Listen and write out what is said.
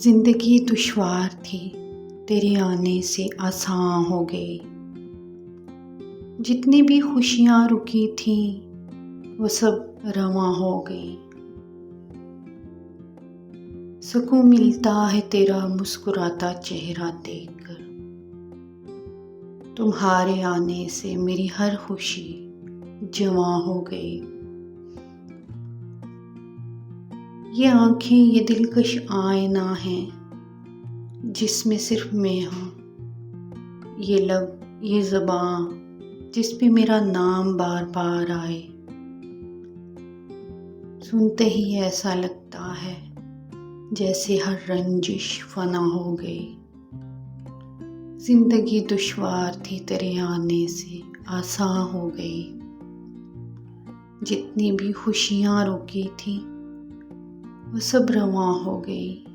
जिंदगी दुश्वार थी, तेरे आने से आसान हो गई। जितनी भी खुशियाँ रुकी थीं वो सब रवां हो गई। सुकून मिलता है तेरा मुस्कुराता चेहरा देखकर। तुम्हारे आने से मेरी हर खुशी जवां हो गई। ये आँखें ये दिलकश आईना है जिसमें सिर्फ मैं हूँ। ये लब ये ज़बां जिस पे मेरा नाम बार बार आए। सुनते ही ऐसा लगता है जैसे हर रंजिश फना हो गई। जिंदगी दुश्वार थी, तेरे आने से आसान हो गई। जितनी भी खुशियाँ रुकी थी वो सब रवां हो गई।